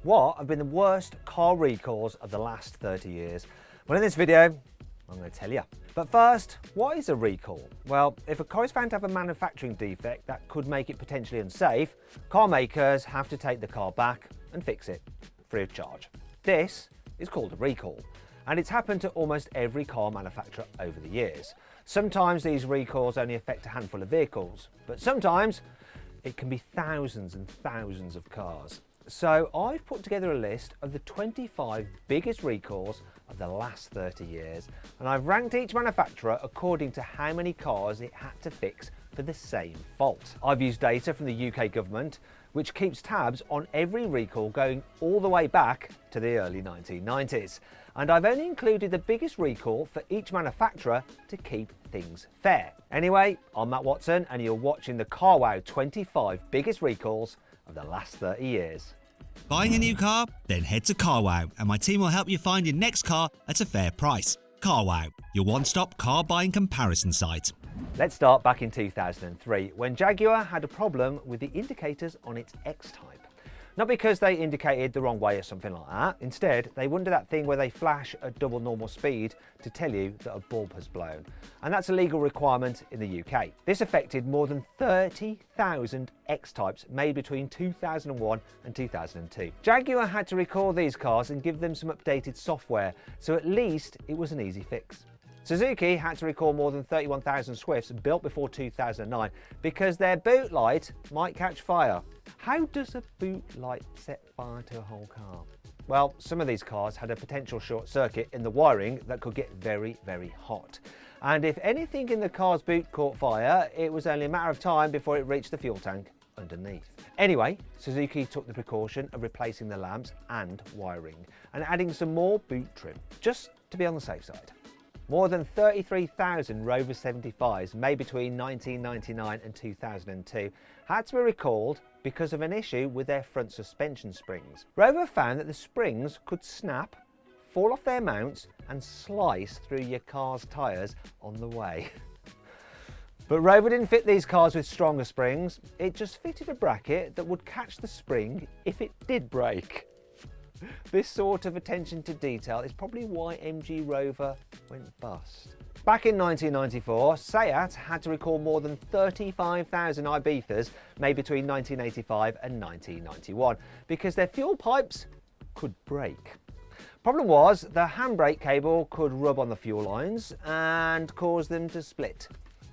What have been the worst car recalls of the last 30 years? Well, in this video, I'm going to tell you. But first, what is a recall? Well, if a car is found to have a manufacturing defect that could make it potentially unsafe, car makers have to take the car back and fix it free of charge. This is called a recall, and it's happened to almost every car manufacturer over the years. Sometimes these recalls only affect a handful of vehicles, but sometimes it can be thousands and thousands of cars. So I've put together a list of the 25 biggest recalls of the last 30 years, and I've ranked each manufacturer according to how many cars it had to fix for the same fault. I've used data from the UK government, which keeps tabs on every recall going all the way back to the early 1990s. And I've only included the biggest recall for each manufacturer to keep things fair. Anyway, I'm Matt Watson, and you're watching the CarWow 25 biggest recalls of the last 30 years. Buying a new car? Then head to CarWow and my team will help you find your next car at a fair price. CarWow, your one-stop car buying comparison site. Let's start back in 2003 when Jaguar had a problem with the indicators on its X-Type. Not because they indicated the wrong way or something like that. Instead, they wonder that thing where they flash at double normal speed to tell you that a bulb has blown. And that's a legal requirement in the UK. This affected more than 30,000 X-Types made between 2001 and 2002. Jaguar had to recall these cars and give them some updated software, so at least it was an easy fix. Suzuki had to recall more than 31,000 Swifts built before 2009 because their boot light might catch fire. How does a boot light set fire to a whole car? Well, some of these cars had a potential short circuit in the wiring that could get very, very hot. And if anything in the car's boot caught fire, it was only a matter of time before it reached the fuel tank underneath. Anyway, Suzuki took the precaution of replacing the lamps and wiring and adding some more boot trim, just to be on the safe side. More than 33,000 Rover 75s made between 1999 and 2002 had to be recalled because of an issue with their front suspension springs. Rover found that the springs could snap, fall off their mounts and slice through your car's tyres on the way. But Rover didn't fit these cars with stronger springs, it just fitted a bracket that would catch the spring if it did break. This sort of attention to detail is probably why MG Rover went bust. Back in 1994, Fiat had to recall more than 35,000 Ibizas made between 1985 and 1991 because their fuel pipes could break. Problem was, the handbrake cable could rub on the fuel lines and cause them to split.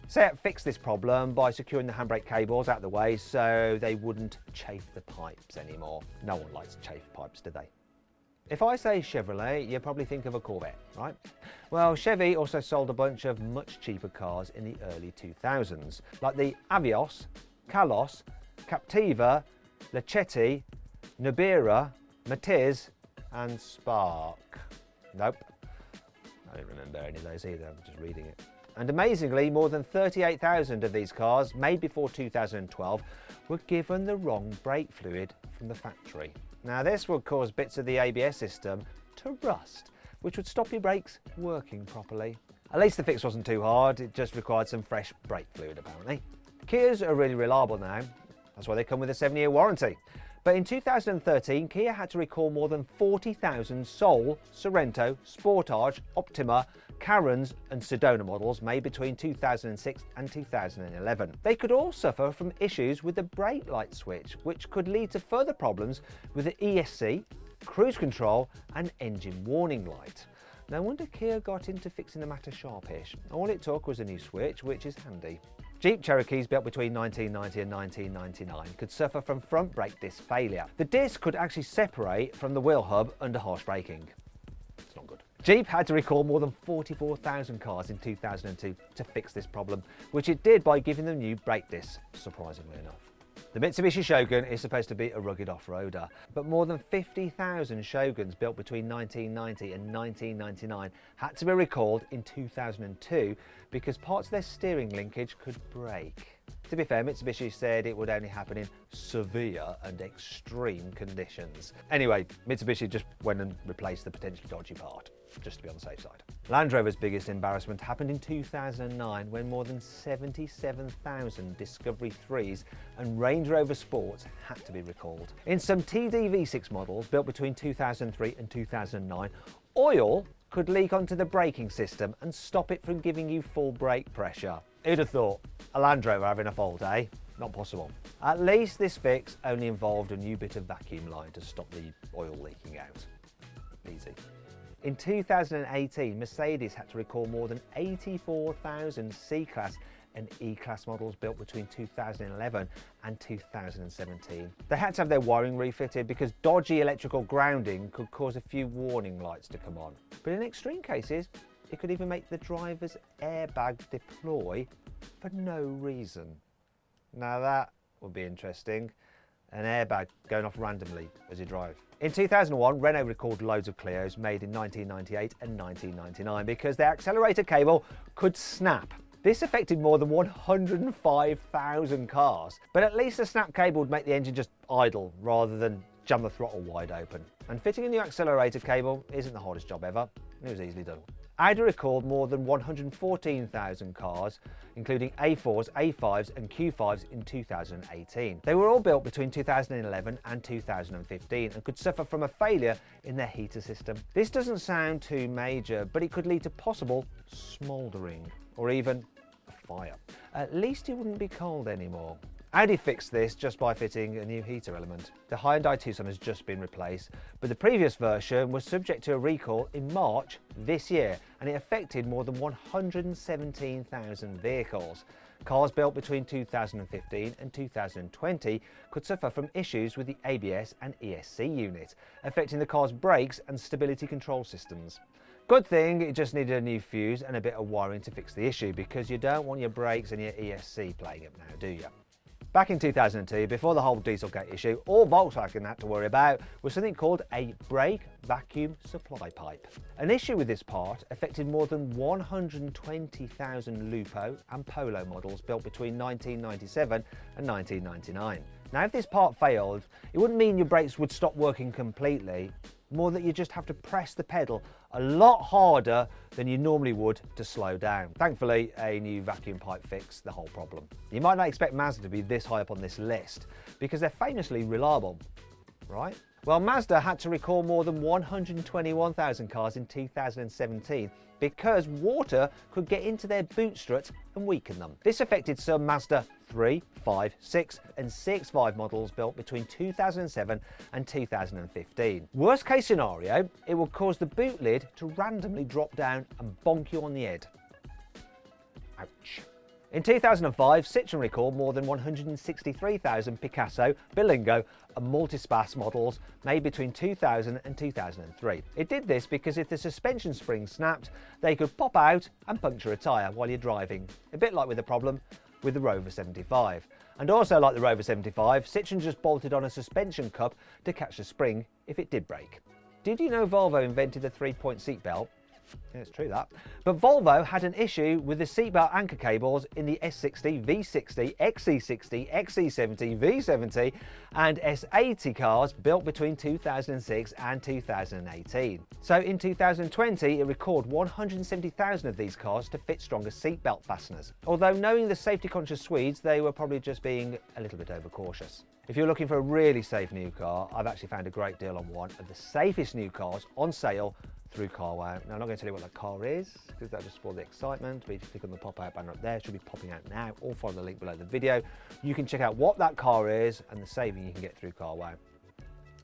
Fiat fixed this problem by securing the handbrake cables out of the way so they wouldn't chafe the pipes anymore. No one likes chafe pipes, do they? If I say Chevrolet, you probably think of a Corvette, right? Well, Chevy also sold a bunch of much cheaper cars in the early 2000s, like the Avios, Kalos, Captiva, Lachetti, Nubira, Matiz, and Spark. Nope, I don't remember any of those either, I'm just reading it. And amazingly, more than 38,000 of these cars, made before 2012, were given the wrong brake fluid from the factory. Now this would cause bits of the ABS system to rust, which would stop your brakes working properly. At least the fix wasn't too hard, it just required some fresh brake fluid apparently. Kias are really reliable now, that's why they come with a 7-year warranty. But in 2013, Kia had to recall more than 40,000 Soul, Sorento, Sportage, Optima, Carens and Sedona models made between 2006 and 2011. They could all suffer from issues with the brake light switch, which could lead to further problems with the ESC, cruise control and engine warning light. No wonder Kia got into fixing the matter sharpish. All it took was a new switch, which is handy. Jeep Cherokees built between 1990 and 1999 could suffer from front brake disc failure. The disc could actually separate from the wheel hub under harsh braking. It's not good. Jeep had to recall more than 44,000 cars in 2002 to fix this problem, which it did by giving them new brake discs, surprisingly enough. The Mitsubishi Shogun is supposed to be a rugged off-roader, but more than 50,000 Shoguns built between 1990 and 1999 had to be recalled in 2002 because parts of their steering linkage could break. To be fair, Mitsubishi said it would only happen in severe and extreme conditions. Anyway, Mitsubishi just went and replaced the potentially dodgy part, just to be on the safe side. Land Rover's biggest embarrassment happened in 2009 when more than 77,000 Discovery 3s and Range Rover Sports had to be recalled. In some TD V6 models built between 2003 and 2009, oil could leak onto the braking system and stop it from giving you full brake pressure. Who'd have thought? A Land Rover having a fault, eh? Not possible. At least this fix only involved a new bit of vacuum line to stop the oil leaking out. Easy. In 2018, Mercedes had to recall more than 84,000 C-Class and E-Class models built between 2011 and 2017. They had to have their wiring refitted because dodgy electrical grounding could cause a few warning lights to come on. But in extreme cases, it could even make the driver's airbag deploy for no reason. Now that would be interesting. An airbag going off randomly as you drive. In 2001, Renault recalled loads of Clios made in 1998 and 1999 because their accelerator cable could snap. This affected more than 105,000 cars, but at least the snap cable would make the engine just idle rather than jam the throttle wide open. And fitting a new accelerator cable isn't the hardest job ever. It was easily done. Audi recalled more than 114,000 cars, including A4s, A5s and Q5s in 2018. They were all built between 2011 and 2015 and could suffer from a failure in their heater system. This doesn't sound too major, but it could lead to possible smouldering or even a fire. At least it wouldn't be cold anymore. Audi fixed this just by fitting a new heater element. The Hyundai Tucson has just been replaced, but the previous version was subject to a recall in March this year, and it affected more than 117,000 vehicles. Cars built between 2015 and 2020 could suffer from issues with the ABS and ESC unit, affecting the car's brakes and stability control systems. Good thing it just needed a new fuse and a bit of wiring to fix the issue, because you don't want your brakes and your ESC playing up now, do you? Back in 2002, before the whole Dieselgate issue, all Volkswagen had to worry about was something called a brake vacuum supply pipe. An issue with this part affected more than 120,000 Lupo and Polo models built between 1997 and 1999. Now, if this part failed, it wouldn't mean your brakes would stop working completely, more that you just have to press the pedal a lot harder than you normally would to slow down. Thankfully, a new vacuum pipe fixed the whole problem. You might not expect Mazda to be this high up on this list because they're famously reliable, right? Well, Mazda had to recall more than 121,000 cars in 2017 because water could get into their boot struts and weaken them. This affected some Mazda 3, 5, 6 and 6.5 models built between 2007 and 2015. Worst case scenario, it will cause the boot lid to randomly drop down and bonk you on the head. Ouch. In 2005, Citroën recalled more than 163,000 Picasso, Bilingo and Multispace models made between 2000 and 2003. It did this because if the suspension spring snapped, they could pop out and puncture a tyre while you're driving, a bit like with the problem with the Rover 75. And also like the Rover 75, Citroën just bolted on a suspension cup to catch the spring if it did break. Did you know Volvo invented the 3-point seatbelt? Yeah, it's true that. But Volvo had an issue with the seatbelt anchor cables in the S60, V60, XC60, XC70, V70 and S80 cars built between 2006 and 2018. So in 2020, it recalled 170,000 of these cars to fit stronger seatbelt fasteners. Although knowing the safety-conscious Swedes, they were probably just being a little bit overcautious. If you're looking for a really safe new car, I've actually found a great deal on one of the safest new cars on sale through carwow. Now, I'm not going to tell you what that car is because that'll just spoil the excitement, but if you click on the pop-out banner up there, it should be popping out now, or follow the link below the video. You can check out what that car is and the saving you can get through carwow.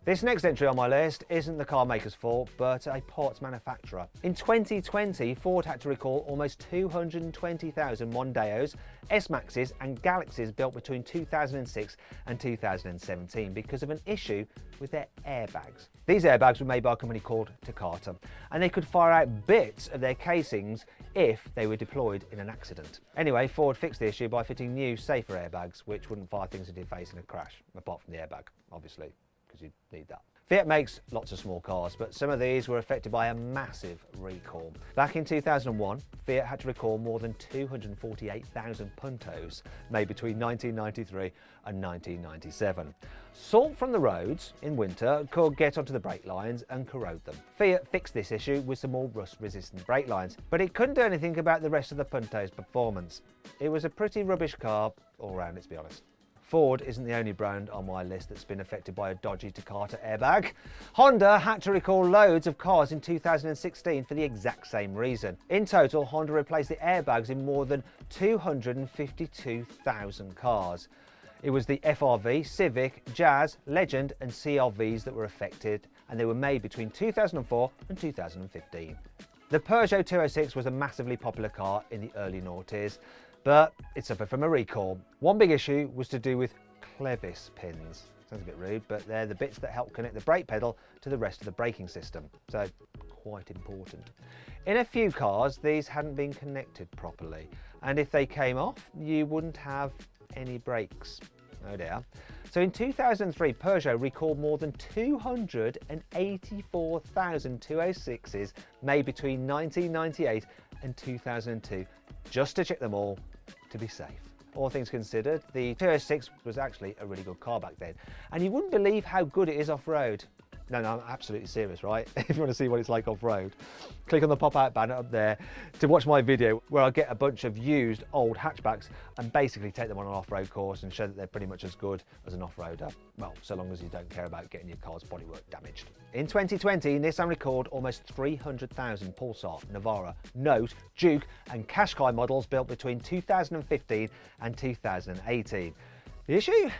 This next entry on my list isn't the car maker's fault, but a parts manufacturer. In 2020, Ford had to recall almost 220,000 Mondeos, S-Maxes and Galaxies built between 2006 and 2017 because of an issue with their airbags. These airbags were made by a company called Takata, and they could fire out bits of their casings if they were deployed in an accident. Anyway, Ford fixed the issue by fitting new, safer airbags, which wouldn't fire things into your face in a crash, apart from the airbag, obviously, because you'd need that. Fiat makes lots of small cars, but some of these were affected by a massive recall. Back in 2001, Fiat had to recall more than 248,000 Puntos made between 1993 and 1997. Salt from the roads in winter could get onto the brake lines and corrode them. Fiat fixed this issue with some more rust-resistant brake lines, but it couldn't do anything about the rest of the Punto's performance. It was a pretty rubbish car all round, let's be honest. Ford isn't the only brand on my list that's been affected by a dodgy Takata airbag. Honda had to recall loads of cars in 2016 for the exact same reason. In total, Honda replaced the airbags in more than 252,000 cars. It was the FRV, Civic, Jazz, Legend and CRVs that were affected, and they were made between 2004 and 2015. The Peugeot 206 was a massively popular car in the early noughties, but it suffered from a recall. One big issue was to do with clevis pins. Sounds a bit rude, but they're the bits that help connect the brake pedal to the rest of the braking system, so quite important. In a few cars, these hadn't been connected properly, and if they came off, you wouldn't have any brakes. Oh dear. So in 2003, Peugeot recalled more than 284,000 206s made between 1998 and 2002, just to check them all to be safe. All things considered, the 206 was actually a really good car back then, and you wouldn't believe how good it is off-road. No, I'm absolutely serious, right? If you want to see what it's like off-road, click on the pop-out banner up there to watch my video where I get a bunch of used old hatchbacks and basically take them on an off-road course and show that they're pretty much as good as an off-roader. Well, so long as you don't care about getting your car's bodywork damaged. In 2020, Nissan recalled almost 300,000 Pulsar, Navara, Note, Juke and Qashqai models built between 2015 and 2018. The issue?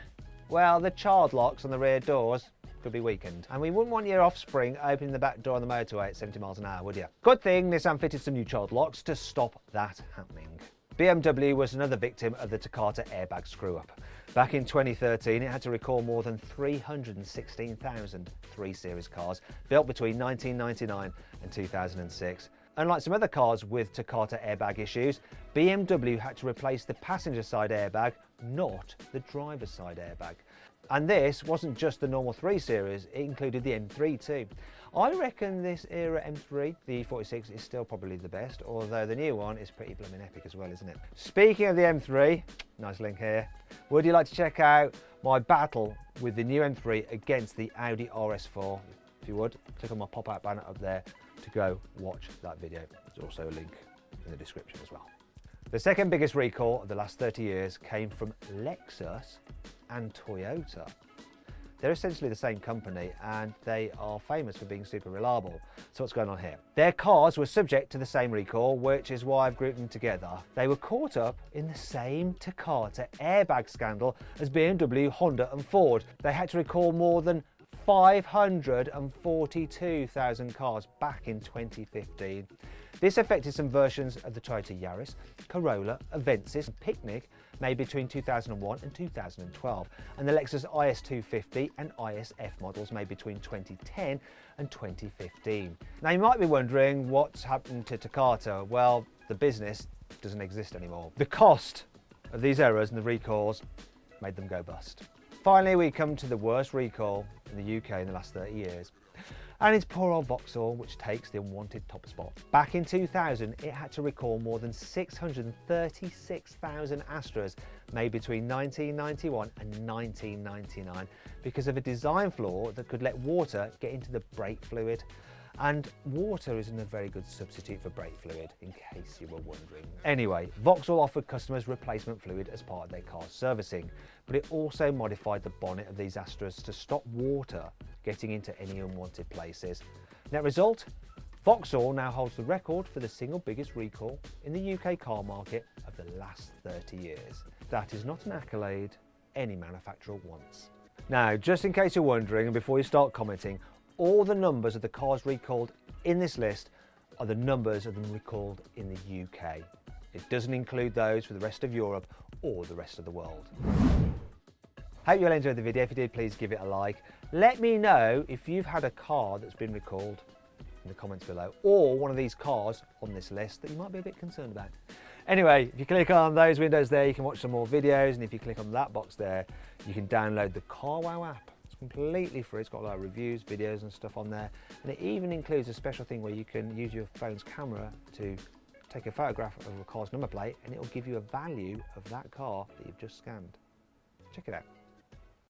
Well, the child locks on the rear doors could be weakened. And we wouldn't want your offspring opening the back door on the motorway at 70 miles an hour, would you? Good thing Nissan fitted some new child locks to stop that happening. BMW was another victim of the Takata airbag screw-up. Back in 2013, it had to recall more than 316,000 3 Series cars built between 1999 and 2006. Unlike some other cars with Takata airbag issues, BMW had to replace the passenger side airbag, not the driver's side airbag. And this wasn't just the normal 3 Series, it included the M3 too. I reckon this era M3, the E46, is still probably the best, although the new one is pretty blooming epic as well, isn't it? Speaking of the M3, nice link here, would you like to check out my battle with the new M3 against the Audi RS4? If you would, click on my pop-out banner up there to go watch that video. There's also a link in the description as well. The second biggest recall of the last 30 years came from Lexus and Toyota. They're essentially the same company and they are famous for being super reliable. So what's going on here? Their cars were subject to the same recall, which is why I've grouped them together. They were caught up in the same Takata airbag scandal as BMW, Honda and Ford. They had to recall more than 542,000 cars back in 2015. This affected some versions of the Toyota Yaris, Corolla, Avensis and Picnic made between 2001 and 2012, and the Lexus IS250 and ISF models made between 2010 and 2015. Now you might be wondering what's happened to Takata. Well, the business doesn't exist anymore. The cost of these errors and the recalls made them go bust. Finally, we come to the worst recall in the UK in the last 30 years. And it's poor old Vauxhall, which takes the unwanted top spot. Back in 2000, it had to recall more than 636,000 Astras made between 1991 and 1999 because of a design flaw that could let water get into the brake fluid. And water isn't a very good substitute for brake fluid, in case you were wondering. Anyway, Vauxhall offered customers replacement fluid as part of their car's servicing, but it also modified the bonnet of these Astras to stop water getting into any unwanted places. Net result? Vauxhall now holds the record for the single biggest recall in the UK car market of the last 30 years. That is not an accolade any manufacturer wants. Now, just in case you're wondering, and before you start commenting, all the numbers of the cars recalled in this list are the numbers of them recalled in the UK. It doesn't include those for the rest of Europe or the rest of the world. Hope you all enjoyed the video. If you did, please give it a like. Let me know if you've had a car that's been recalled in the comments below, or one of these cars on this list that you might be a bit concerned about. Anyway, if you click on those windows there, you can watch some more videos, and if you click on that box there, you can download the CarWow app. It's completely free. It's got a lot of reviews, videos and stuff on there, and it even includes a special thing where you can use your phone's camera to take a photograph of a car's number plate, and it will give you a value of that car that you've just scanned. Check it out.